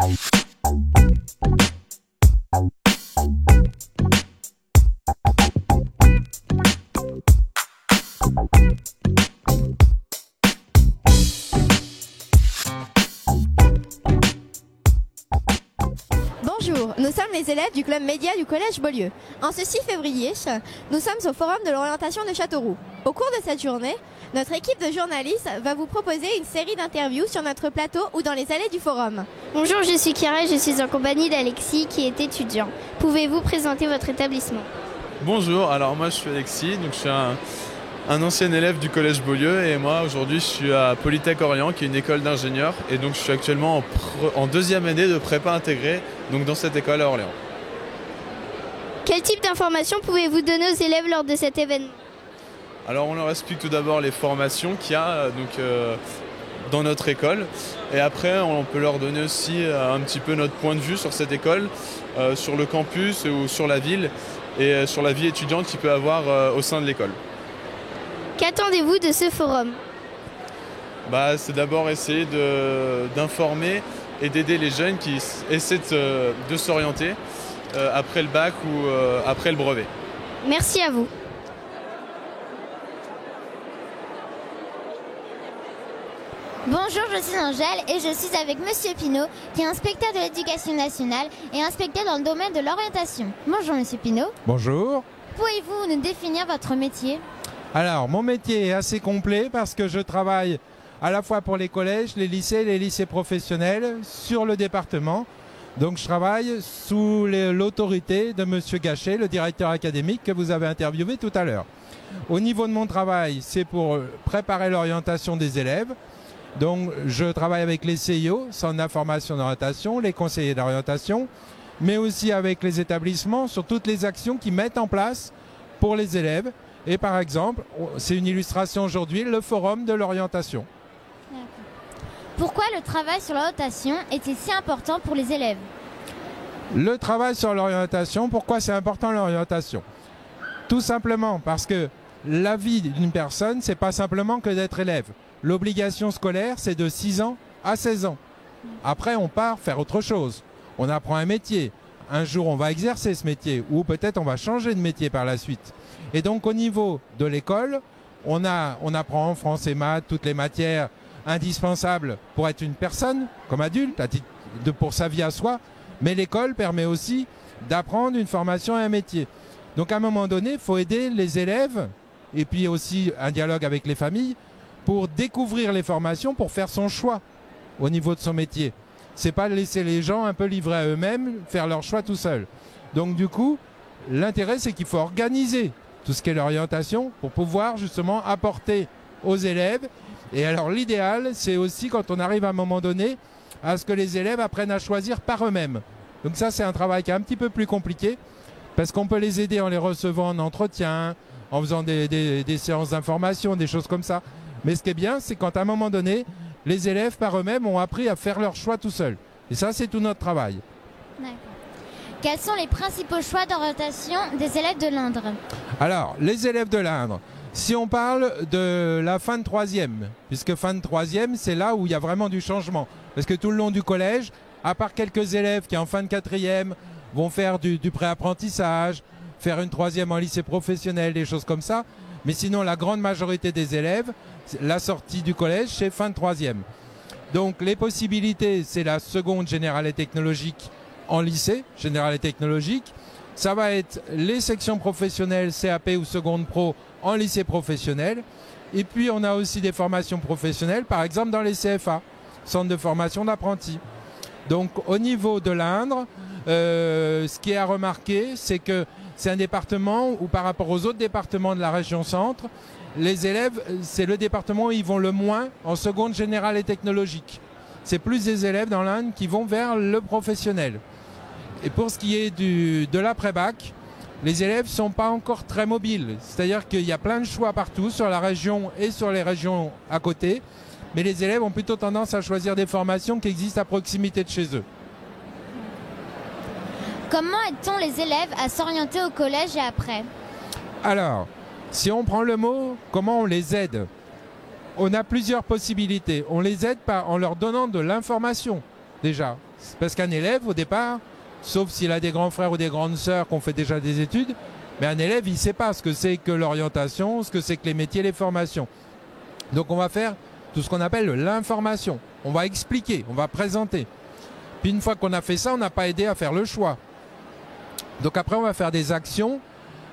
Bonjour, nous sommes les élèves du club média du collège Beaulieu. En ce 6 février, nous sommes au forum de l'orientation de Châteauroux. Au cours de cette journée, notre équipe de journalistes va vous proposer une série d'interviews sur notre plateau ou dans les allées du forum. Bonjour, je suis Kira et je suis en compagnie d'Alexis qui est étudiant. Pouvez-vous présenter votre établissement ? Bonjour, alors moi je suis Alexis, donc je suis un ancien élève du collège Beaulieu et moi aujourd'hui je suis à Polytech Orient qui est une école d'ingénieurs et donc je suis actuellement en deuxième année de prépa intégrée donc dans cette école à Orléans. Quel type d'informations pouvez-vous donner aux élèves lors de cet événement ? Alors on leur explique tout d'abord les formations qu'il y a dans notre école et après on peut leur donner aussi un petit peu notre point de vue sur cette école, sur le campus ou sur la ville et sur la vie étudiante qu'il peut avoir au sein de l'école. Qu'attendez-vous de ce forum ? C'est d'abord essayer d'informer et d'aider les jeunes qui essaient de s'orienter après le bac ou après le brevet. Merci à vous. Bonjour, je suis Angèle et je suis avec Monsieur Pinault, qui est inspecteur de l'éducation nationale et inspecteur dans le domaine de l'orientation. Bonjour Monsieur Pinault. Bonjour. Pouvez-vous nous définir votre métier ? Alors, mon métier est assez complet parce que je travaille à la fois pour les collèges, les lycées professionnels sur le département. Donc, je travaille sous l'autorité de Monsieur Gachet, le directeur académique que vous avez interviewé tout à l'heure. Au niveau de mon travail, c'est pour préparer l'orientation des élèves. Donc, je travaille avec les CIO, Centre d'information d'orientation, les conseillers d'orientation, mais aussi avec les établissements sur toutes les actions qu'ils mettent en place pour les élèves. Et par exemple, c'est une illustration aujourd'hui, le forum de l'orientation. Pourquoi le travail sur l'orientation est-il si important pour les élèves ? Le travail sur l'orientation, pourquoi c'est important l'orientation ? Tout simplement parce que la vie d'une personne, c'est pas simplement que d'être élève. L'obligation scolaire, c'est de 6 ans à 16 ans. Après, on part faire autre chose. On apprend un métier. Un jour, on va exercer ce métier ou peut-être on va changer de métier par la suite. Et donc, au niveau de l'école, on apprend en français et maths toutes les matières indispensables pour être une personne, comme adulte, pour sa vie à soi. Mais l'école permet aussi d'apprendre une formation et un métier. Donc, à un moment donné, il faut aider les élèves et puis aussi un dialogue avec les familles pour découvrir les formations, pour faire son choix au niveau de son métier. C'est pas laisser les gens un peu livrés à eux-mêmes, faire leur choix tout seuls. Donc du coup, l'intérêt c'est qu'il faut organiser tout ce qui est l'orientation pour pouvoir justement apporter aux élèves. Et alors l'idéal, c'est aussi quand on arrive à un moment donné à ce que les élèves apprennent à choisir par eux-mêmes. Donc ça c'est un travail qui est un petit peu plus compliqué parce qu'on peut les aider en les recevant en entretien, en faisant des séances d'information, des choses comme ça. Mais ce qui est bien, c'est quand à un moment donné, les élèves par eux-mêmes ont appris à faire leur choix tout seuls. Et ça, c'est tout notre travail. D'accord. Quels sont les principaux choix d'orientation des élèves de l'Indre ? Alors, les élèves de l'Indre, si on parle de la fin de 3e, puisque fin de 3e, c'est là où il y a vraiment du changement. Parce que tout le long du collège, à part quelques élèves qui en fin de 4e vont faire du pré-apprentissage, faire une 3e en lycée professionnel, des choses comme ça, mais sinon la grande majorité des élèves, la sortie du collège, c'est fin de 3e. Donc les possibilités, c'est la seconde générale et technologique en lycée, générale et technologique. Ça va être les sections professionnelles, CAP ou seconde pro en lycée professionnel. Et puis on a aussi des formations professionnelles, par exemple dans les CFA, centres de formation d'apprentis. Donc au niveau de l'Indre, ce qui est à remarquer, c'est que c'est un département où par rapport aux autres départements de la région centre, les élèves, c'est le département où ils vont le moins en seconde générale et technologique. C'est plus des élèves dans l'Inde qui vont vers le professionnel. Et pour ce qui est de l'après-bac, les élèves ne sont pas encore très mobiles. C'est-à-dire qu'il y a plein de choix partout sur la région et sur les régions à côté. Mais les élèves ont plutôt tendance à choisir des formations qui existent à proximité de chez eux. Comment aide-t-on les élèves à s'orienter au collège et après ? Alors, si on prend le mot, comment on les aide ? On a plusieurs possibilités. On les aide en leur donnant de l'information, déjà. Parce qu'un élève, au départ, sauf s'il a des grands frères ou des grandes sœurs qui ont fait déjà des études, mais un élève, il ne sait pas ce que c'est que l'orientation, ce que c'est que les métiers, les formations. Donc on va faire tout ce qu'on appelle l'information. On va expliquer, on va présenter. Puis une fois qu'on a fait ça, on n'a pas aidé à faire le choix. Donc après, on va faire des actions,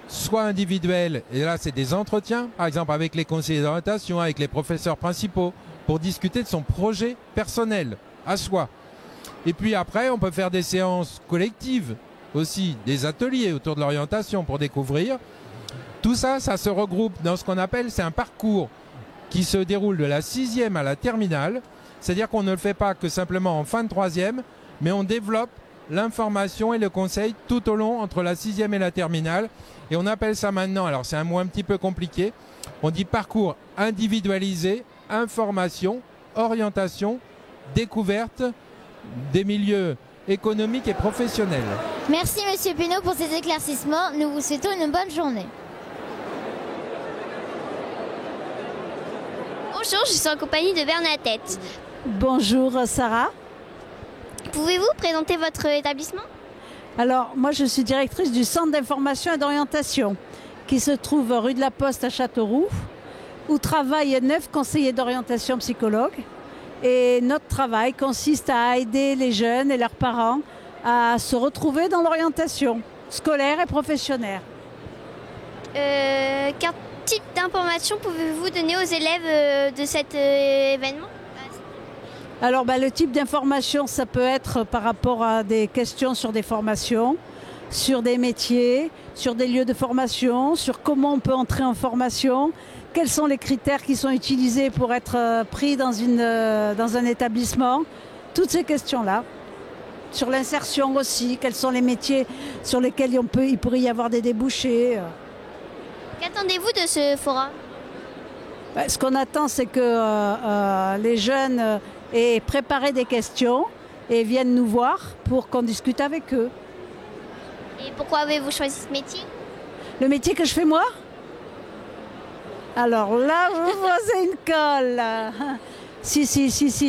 soit individuelles, et là c'est des entretiens, par exemple avec les conseillers d'orientation, avec les professeurs principaux, pour discuter de son projet personnel, à soi. Et puis après, on peut faire des séances collectives aussi, des ateliers autour de l'orientation pour découvrir. Tout ça, ça se regroupe dans ce qu'on appelle, c'est un parcours qui se déroule de la 6e à la terminale. C'est-à-dire qu'on ne le fait pas que simplement en fin de 3e, mais on développe l'information et le conseil tout au long entre la 6e et la terminale. Et on appelle ça maintenant, alors c'est un mot un petit peu compliqué, on dit parcours individualisé, information, orientation, découverte des milieux économiques et professionnels. Merci Monsieur Pinault pour ces éclaircissements. Nous vous souhaitons une bonne journée. Bonjour, je suis en compagnie de Bernadette. Bonjour Sarah. Pouvez-vous présenter votre établissement? Alors moi je suis directrice du centre d'information et d'orientation qui se trouve rue de la Poste à Châteauroux, où travaillent 9 conseillers d'orientation psychologues. Et notre travail consiste à aider les jeunes et leurs parents à se retrouver dans l'orientation scolaire et professionnelle. Quel type d'informations pouvez-vous donner aux élèves de cet événement? Alors le type d'information, ça peut être par rapport à des questions sur des formations, sur des métiers, sur des lieux de formation, sur comment on peut entrer en formation, quels sont les critères qui sont utilisés pour être pris dans un établissement, toutes ces questions-là. Sur l'insertion aussi, quels sont les métiers sur lesquels il pourrait y avoir des débouchés. Qu'attendez-vous de ce forum? Ce qu'on attend, c'est que les jeunes aient préparé des questions et viennent nous voir pour qu'on discute avec eux. Et pourquoi avez-vous choisi ce métier? Le métier que je fais moi? Alors là, vous posez une colle. Si,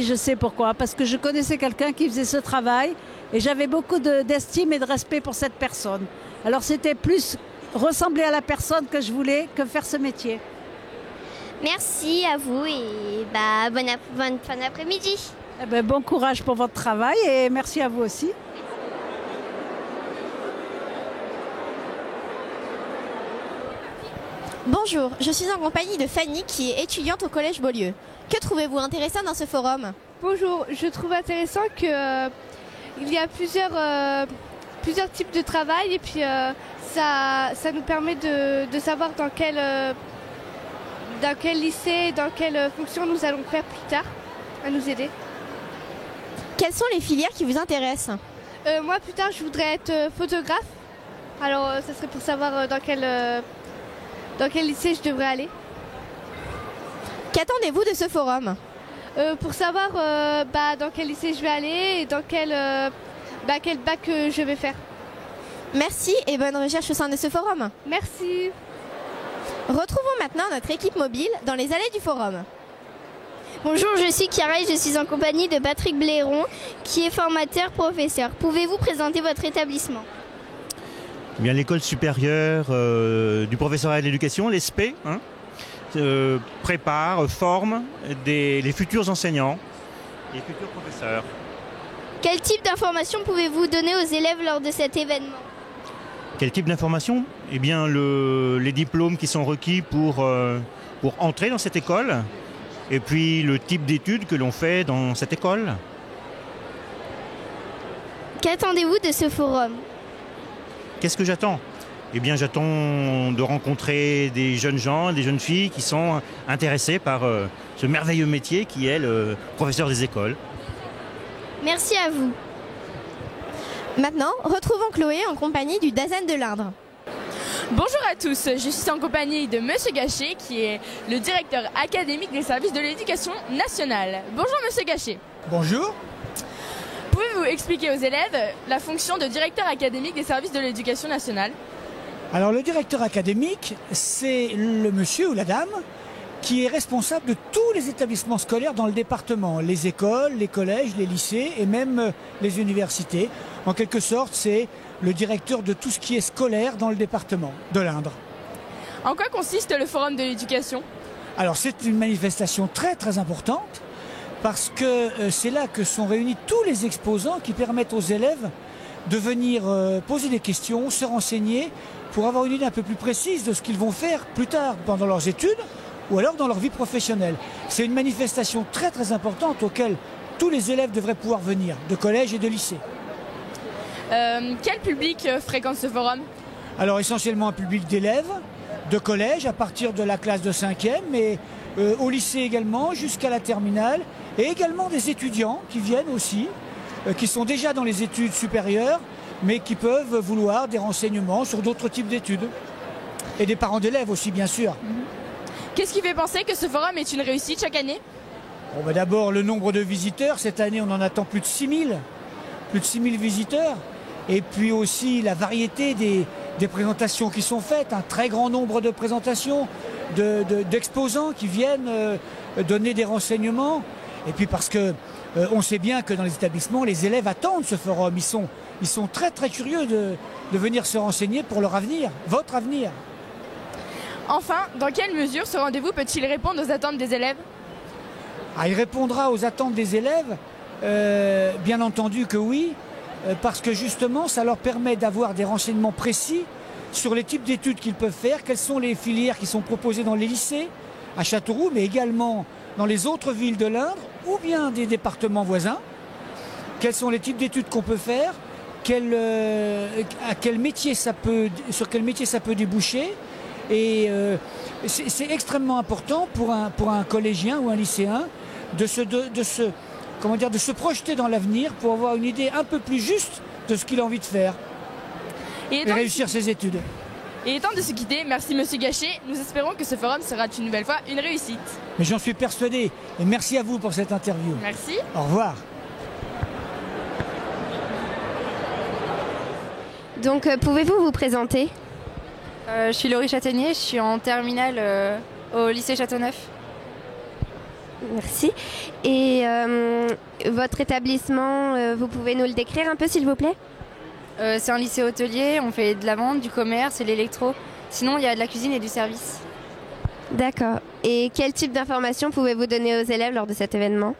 je sais pourquoi. Parce que je connaissais quelqu'un qui faisait ce travail et j'avais beaucoup d'estime et de respect pour cette personne. Alors c'était plus ressembler à la personne que je voulais que faire ce métier. Merci à vous et bonne fin d'après-midi. Bon courage pour votre travail et merci à vous aussi. Bonjour, je suis en compagnie de Fanny qui est étudiante au Collège Beaulieu. Que trouvez-vous intéressant dans ce forum? Bonjour, je trouve intéressant qu'il y a plusieurs types de travail et puis ça nous permet de savoir dans quel lycée, dans quelle fonction nous allons faire plus tard, à nous aider. Quelles sont les filières qui vous intéressent? Moi plus tard je voudrais être photographe, alors ça serait pour savoir dans quel lycée je devrais aller. Qu'attendez-vous de ce forum? Pour savoir dans quel lycée je vais aller et dans quel bac je vais faire. Merci et bonne recherche au sein de ce forum. Merci. Retrouvons maintenant notre équipe mobile dans les allées du forum. Bonjour, je suis Chiara et je suis en compagnie de Patrick Blairon qui est formateur professeur. Pouvez-vous présenter votre établissement? Bien, l'école supérieure du professorat et de l'éducation, l'ESP, prépare, forme les futurs enseignants, les futurs professeurs. Quel type d'informations pouvez-vous donner aux élèves lors de cet événement? Quel type d'informations? Eh bien, les diplômes qui sont requis pour entrer dans cette école, et puis le type d'études que l'on fait dans cette école. Qu'attendez-vous de ce forum? Qu'est-ce que j'attends? Eh bien, j'attends de rencontrer des jeunes gens, des jeunes filles qui sont intéressés par ce merveilleux métier qui est le professeur des écoles. Merci à vous. Maintenant, retrouvons Chloé en compagnie du Dazen de l'Indre. Bonjour à tous, je suis en compagnie de Monsieur Gachet qui est le directeur académique des services de l'éducation nationale. Bonjour Monsieur Gachet. Bonjour. Pouvez-vous expliquer aux élèves la fonction de directeur académique des services de l'éducation nationale? Alors le directeur académique, c'est le monsieur ou la dame qui est responsable de tous les établissements scolaires dans le département, les écoles, les collèges, les lycées et même les universités. En quelque sorte, c'est le directeur de tout ce qui est scolaire dans le département de l'Indre. En quoi consiste le Forum de l'éducation ? Alors c'est une manifestation très très importante parce que c'est là que sont réunis tous les exposants qui permettent aux élèves de venir poser des questions, se renseigner pour avoir une idée un peu plus précise de ce qu'ils vont faire plus tard pendant leurs études ou alors dans leur vie professionnelle. C'est une manifestation très très importante auquel tous les élèves devraient pouvoir venir, de collège et de lycée. Quel public fréquente ce forum ? Alors essentiellement un public d'élèves, de collège à partir de la classe de 5e, mais au lycée également, jusqu'à la terminale, et également des étudiants qui viennent aussi, qui sont déjà dans les études supérieures, mais qui peuvent vouloir des renseignements sur d'autres types d'études. Et des parents d'élèves aussi, bien sûr. Qu'est-ce qui fait penser que ce forum est une réussite chaque année ? Bon, d'abord, le nombre de visiteurs. Cette année, on en attend plus de 6000. Plus de 6000 visiteurs. Et puis aussi la variété des présentations qui sont faites. Un très grand nombre de présentations, d'exposants qui viennent donner des renseignements. Et puis parce que on sait bien que dans les établissements, les élèves attendent ce forum. Ils sont très très curieux de venir se renseigner pour leur avenir, votre avenir. Enfin, dans quelle mesure ce rendez-vous peut-il répondre aux attentes des élèves ? Il répondra aux attentes des élèves, bien entendu que oui, parce que justement, ça leur permet d'avoir des renseignements précis sur les types d'études qu'ils peuvent faire, quelles sont les filières qui sont proposées dans les lycées, à Châteauroux, mais également dans les autres villes de l'Indre, ou bien des départements voisins, quels sont les types d'études qu'on peut faire, sur quel métier ça peut déboucher. Et c'est extrêmement important pour un collégien ou un lycéen de se projeter dans l'avenir pour avoir une idée un peu plus juste de ce qu'il a envie de faire et réussir ses études. Et temps de se quitter, merci Monsieur Gachet. Nous espérons que ce forum sera une nouvelle fois une réussite. Mais j'en suis persuadé. Et merci à vous pour cette interview. Merci. Au revoir. Donc, pouvez-vous vous présenter ? Je suis Laurie Châtaignier, je suis en terminale au lycée Châteauneuf. Merci. Et votre établissement, vous pouvez nous le décrire un peu s'il vous plaît ? C'est un lycée hôtelier, on fait de la vente, du commerce et l'électro. Sinon, il y a de la cuisine et du service. D'accord. Et quel type d'informations pouvez-vous donner aux élèves lors de cet événement ?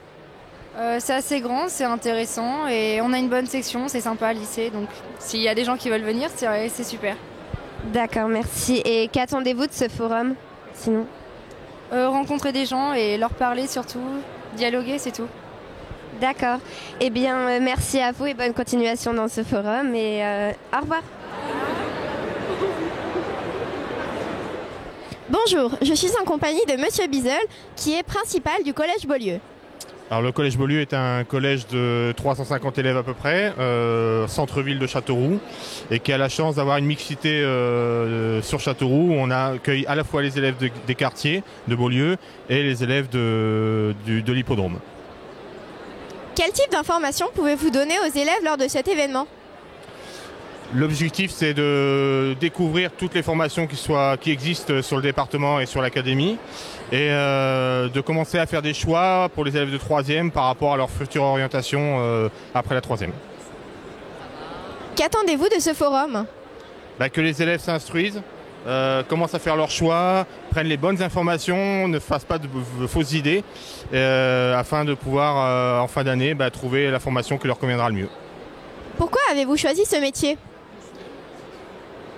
C'est assez grand, c'est intéressant et on a une bonne section, c'est sympa le lycée. Donc s'il y a des gens qui veulent venir, c'est super. D'accord, merci. Et qu'attendez-vous de ce forum, sinon ? Rencontrer des gens et leur parler surtout, dialoguer, c'est tout. D'accord. Eh bien, merci à vous et bonne continuation dans ce forum et au revoir. Bonjour, je suis en compagnie de Monsieur Bizel, qui est principal du collège Beaulieu. Alors le collège Beaulieu est un collège de 350 élèves à peu près, centre-ville de Châteauroux, et qui a la chance d'avoir une mixité sur Châteauroux. On accueille à la fois les élèves des quartiers de Beaulieu et les élèves de l'hippodrome. Quel type d'informations pouvez-vous donner aux élèves lors de cet événement ? L'objectif, c'est de découvrir toutes les formations qui existent sur le département et sur l'académie, et de commencer à faire des choix pour les élèves de 3e par rapport à leur future orientation après la 3e. Qu'attendez-vous de ce forum ? Que les élèves s'instruisent, commencent à faire leurs choix, prennent les bonnes informations, ne fassent pas de fausses idées, afin de pouvoir, en fin d'année, trouver la formation qui leur conviendra le mieux. Pourquoi avez-vous choisi ce métier ?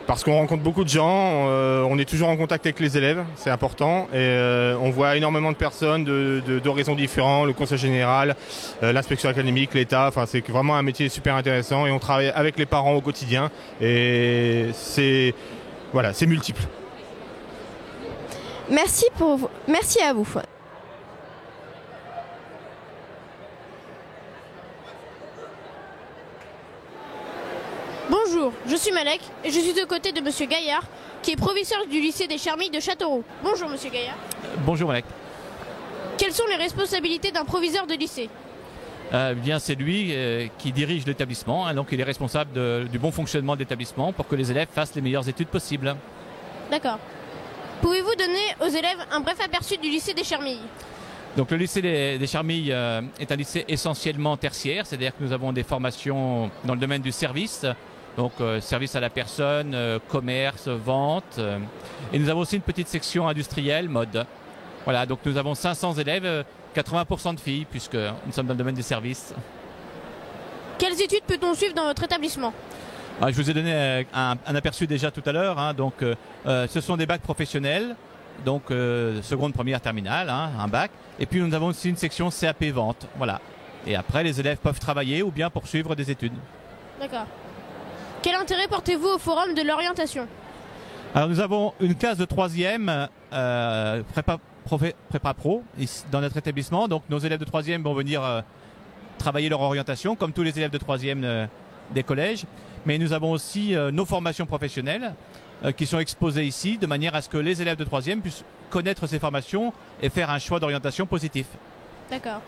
Parce qu'on rencontre beaucoup de gens, on est toujours en contact avec les élèves, c'est important, et on voit énormément de personnes d'horizons différents, le conseil général, l'inspection académique, l'État, c'est vraiment un métier super intéressant et on travaille avec les parents au quotidien et c'est multiple. Merci à vous. Bonjour, je suis Malek et je suis aux côtés de Monsieur Gaillard, qui est professeur du lycée des Charmilles de Châteauroux. Bonjour Monsieur Gaillard. Bonjour Malek. Quelles sont les responsabilités d'un proviseur de lycée ? Bien, c'est lui qui dirige l'établissement, hein, donc il est responsable du bon fonctionnement de l'établissement pour que les élèves fassent les meilleures études possibles. D'accord. Pouvez-vous donner aux élèves un bref aperçu du lycée des Charmilles? Donc le lycée des Charmilles est un lycée essentiellement tertiaire, c'est-à-dire que nous avons des formations dans le domaine du service, donc service à la personne, commerce, vente, et nous avons aussi une petite section industrielle, mode. Voilà, donc nous avons 500 élèves, 80% de filles, puisque nous sommes dans le domaine des services. Quelles études peut-on suivre dans votre établissement? Je vous ai donné un aperçu déjà tout à l'heure, hein, donc ce sont des bacs professionnels, donc seconde, première, terminale, hein, un bac. Et puis nous avons aussi une section CAP vente, voilà. Et après, les élèves peuvent travailler ou bien poursuivre des études. D'accord. Quel intérêt portez-vous au forum de l'orientation? Alors nous avons une classe de 3e prépa pro dans notre établissement. Donc nos élèves de 3e vont venir travailler leur orientation, comme tous les élèves de 3e des collèges. Mais nous avons aussi nos formations professionnelles qui sont exposées ici, de manière à ce que les élèves de 3e puissent connaître ces formations et faire un choix d'orientation positif. D'accord.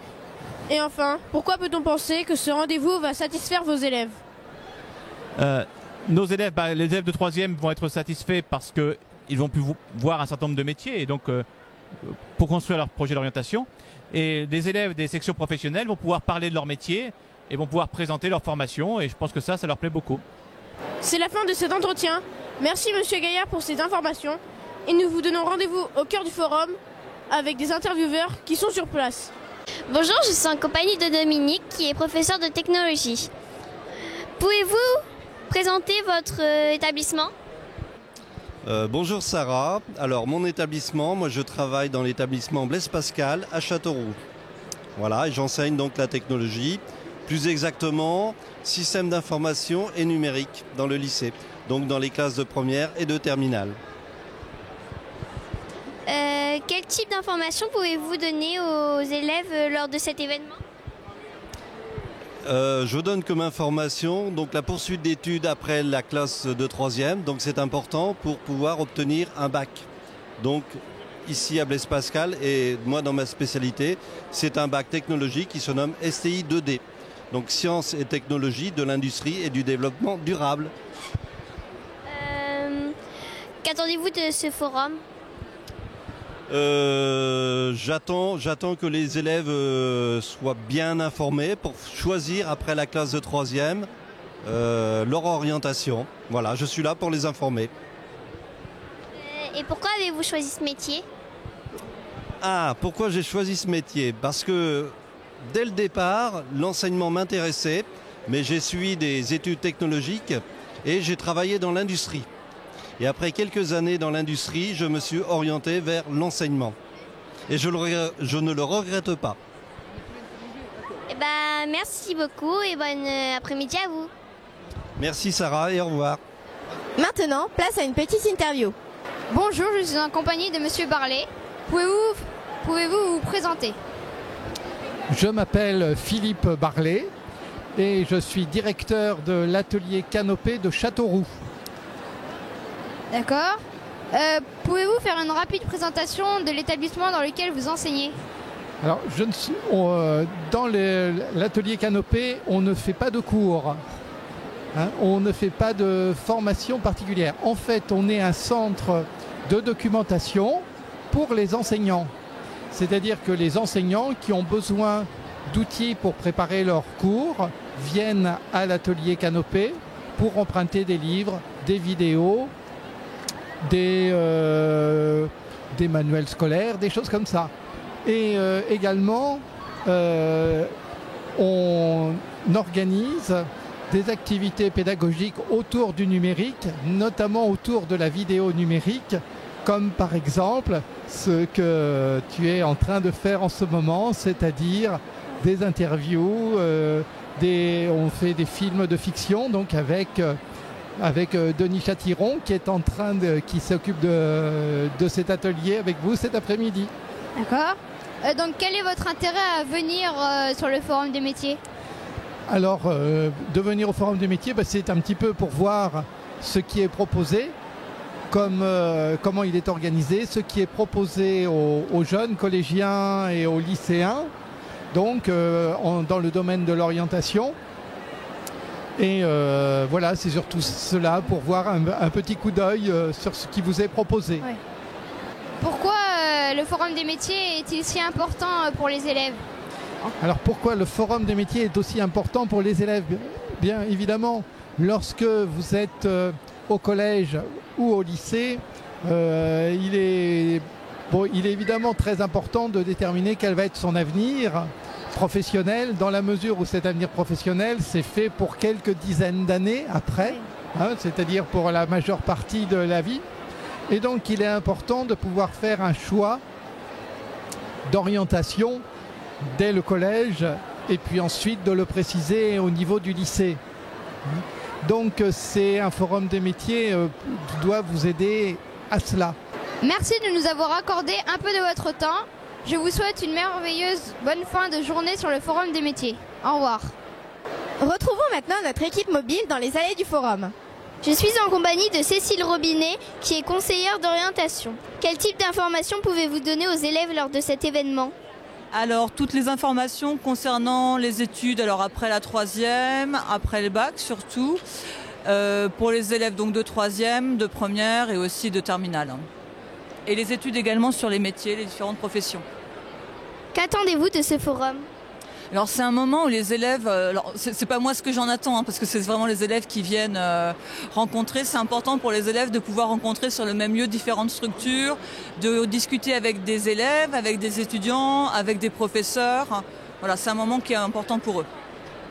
Et enfin, pourquoi peut-on penser que ce rendez-vous va satisfaire vos élèves? Nos élèves, les élèves de 3e vont être satisfaits parce qu'ils vont plus voir un certain nombre de métiers et donc pour construire leur projet d'orientation. Et les élèves des sections professionnelles vont pouvoir parler de leur métier et vont pouvoir présenter leur formation et je pense que ça leur plaît beaucoup. C'est la fin de cet entretien. Merci Monsieur Gaillard pour ces informations et nous vous donnons rendez-vous au cœur du forum avec des intervieweurs qui sont sur place. Bonjour, je suis en compagnie de Dominique qui est professeur de technologie. Pouvez-vous présenter votre établissement? Bonjour Sarah. Alors mon établissement, moi je travaille dans l'établissement Blaise Pascal à Châteauroux. Voilà, et j'enseigne donc la technologie, plus exactement système d'information et numérique dans le lycée, donc dans les classes de première et de terminale. Quel type d'informations pouvez-vous donner aux élèves lors de cet événement? Je donne comme information donc la poursuite d'études après la classe de 3e, donc c'est important pour pouvoir obtenir un bac. Donc ici à Blaise Pascal, et moi dans ma spécialité, c'est un bac technologique qui se nomme STI 2D. Donc sciences et technologies de l'industrie et du développement durable. Qu'attendez-vous de ce forum? J'attends que les élèves soient bien informés pour choisir après la classe de 3e leur orientation. Voilà, je suis là pour les informer. Et pourquoi avez-vous choisi ce métier? Pourquoi j'ai choisi ce métier? Parce que dès le départ, l'enseignement m'intéressait, mais j'ai suivi des études technologiques et j'ai travaillé dans l'industrie. Et après quelques années dans l'industrie, je me suis orienté vers l'enseignement. Et je ne le regrette pas. Merci beaucoup et bon après-midi à vous. Merci Sarah et au revoir. Maintenant, place à une petite interview. Bonjour, je suis en compagnie de Monsieur Barlet. Pouvez-vous vous présenter? Je m'appelle Philippe Barlet et je suis directeur de l'atelier Canopée de Châteauroux. D'accord. Pouvez-vous faire une rapide présentation de l'établissement dans lequel vous enseignez? Alors, dans l'atelier Canopée, on ne fait pas de cours. On ne fait pas de formation particulière. En fait, on est un centre de documentation pour les enseignants. C'est-à-dire que les enseignants qui ont besoin d'outils pour préparer leurs cours viennent à l'atelier Canopée pour emprunter des livres, des vidéos, des manuels scolaires, des choses comme ça. Et également, on organise des activités pédagogiques autour du numérique, notamment autour de la vidéo numérique, comme par exemple ce que tu es en train de faire en ce moment, c'est-à-dire des interviews, on fait des films de fiction, donc avec Denis Châtiron qui s'occupe de cet atelier avec vous cet après-midi. D'accord. Donc quel est votre intérêt à venir sur le forum des métiers? Alors, de venir au forum des métiers, c'est un petit peu pour voir ce qui est proposé, comment il est organisé, ce qui est proposé aux jeunes collégiens et aux lycéens, donc dans le domaine de l'orientation. Et voilà, c'est surtout cela pour voir un petit coup d'œil sur ce qui vous est proposé. Ouais. Pourquoi le forum des métiers est-il si important pour les élèves? Alors pourquoi le forum des métiers est aussi important pour les élèves? Bien évidemment, lorsque vous êtes au collège ou au lycée, il est évidemment très important de déterminer quel va être son avenir professionnel, dans la mesure où cet avenir professionnel c'est fait pour quelques dizaines d'années après, c'est-à-dire pour la majeure partie de la vie. Et donc il est important de pouvoir faire un choix d'orientation dès le collège et puis ensuite de le préciser au niveau du lycée. Donc c'est un forum des métiers qui doit vous aider à cela. Merci de nous avoir accordé un peu de votre temps. Je vous souhaite une merveilleuse bonne fin de journée sur le forum des métiers. Au revoir. Retrouvons maintenant notre équipe mobile dans les allées du forum. Je suis en compagnie de Cécile Robinet, qui est conseillère d'orientation. Quel type d'informations pouvez-vous donner aux élèves lors de cet événement? Alors, toutes les informations concernant les études, alors après la troisième, après le bac surtout, pour les élèves donc de troisième, de première et aussi de terminale. Et les études également sur les métiers, les différentes professions. Qu'attendez-vous de ce forum? Alors c'est un moment où les élèves, alors c'est pas moi ce que j'en attends, parce que c'est vraiment les élèves qui viennent rencontrer. C'est important pour les élèves de pouvoir rencontrer sur le même lieu différentes structures, de discuter avec des élèves, avec des étudiants, avec des professeurs. Voilà, c'est un moment qui est important pour eux.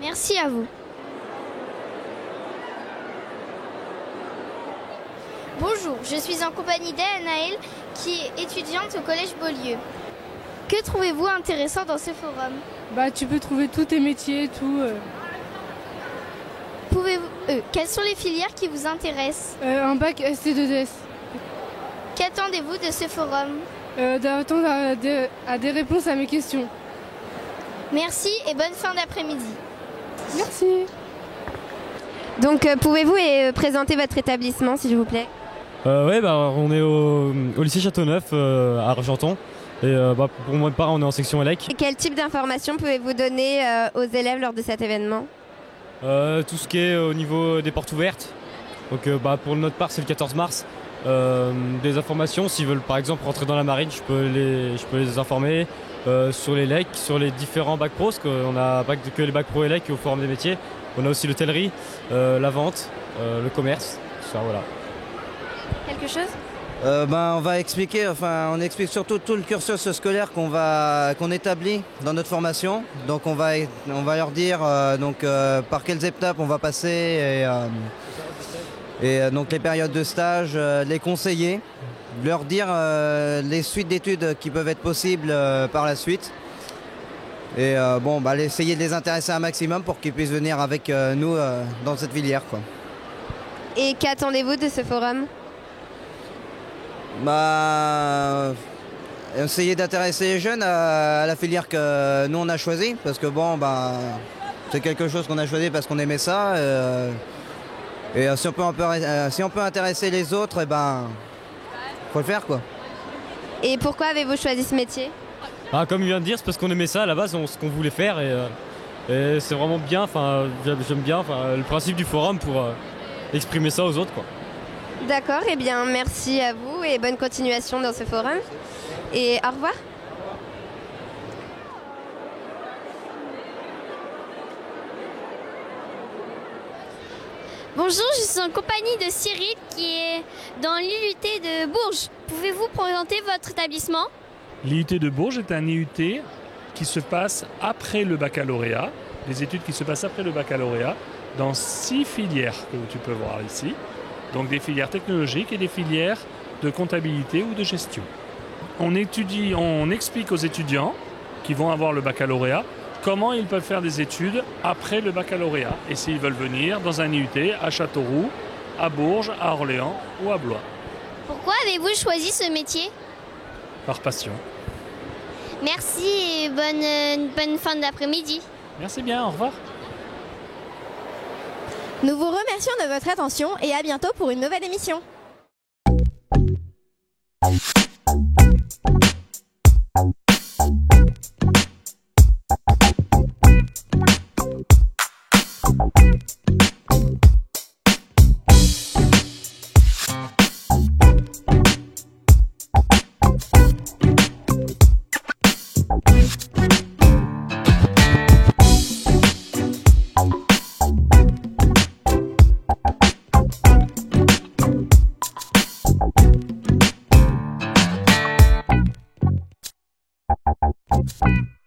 Merci à vous. Bonjour, je suis en compagnie d'Anaël, qui est étudiante au Collège Beaulieu. Que trouvez-vous intéressant dans ce forum? Tu peux trouver tous tes métiers, tout. Quelles sont les filières qui vous intéressent? Un bac ST2S. Qu'attendez-vous de ce forum? D'attendre à des réponses à mes questions. Merci et bonne fin d'après-midi. Merci. Donc pouvez-vous présenter votre établissement s'il vous plaît? On est au lycée Châteauneuf à Argenton. Et pour ma part, on est en section ELEC. Et quel type d'informations pouvez-vous donner aux élèves lors de cet événement? Tout ce qui est au niveau des portes ouvertes. Donc pour notre part, c'est le 14 mars. Des informations, s'ils veulent par exemple rentrer dans la marine, je peux les informer. Sur les LEC, sur les différents bacs pro, parce qu'on a pas que les bacs pro et LEC au forum des métiers. On a aussi l'hôtellerie, la vente, le commerce, tout ça, voilà. Quelque chose? On va expliquer, on explique surtout tout le cursus scolaire qu'on établit dans notre formation. Donc on va leur dire par quelles étapes on va passer et donc les périodes de stage, les conseiller, leur dire les suites d'études qui peuvent être possibles par la suite. Et essayer de les intéresser un maximum pour qu'ils puissent venir avec nous dans cette filière, quoi. Et qu'attendez-vous de ce forum? Essayer d'intéresser les jeunes à la filière que nous on a choisie, parce que c'est quelque chose qu'on a choisi parce qu'on aimait ça. Et si on peut intéresser les autres, faut le faire, quoi. Et pourquoi avez-vous choisi ce métier? Comme il vient de dire, c'est parce qu'on aimait ça à la base, ce qu'on voulait faire et c'est vraiment bien. J'aime bien le principe du forum pour exprimer ça aux autres, quoi. D'accord, et bien merci à vous et bonne continuation dans ce forum. Et au revoir. Bonjour, je suis en compagnie de Cyril qui est dans l'IUT de Bourges. Pouvez-vous présenter votre établissement? L'IUT de Bourges est un IUT qui se passe après le baccalauréat, des études qui se passent après le baccalauréat, dans 6 filières que tu peux voir ici. Donc des filières technologiques et des filières de comptabilité ou de gestion. On explique aux étudiants qui vont avoir le baccalauréat comment ils peuvent faire des études après le baccalauréat et s'ils veulent venir dans un IUT à Châteauroux, à Bourges, à Orléans ou à Blois. Pourquoi avez-vous choisi ce métier? Par passion. Merci et bonne fin d'après-midi. Merci bien, au revoir. Nous vous remercions de votre attention et à bientôt pour une nouvelle émission. Thank you.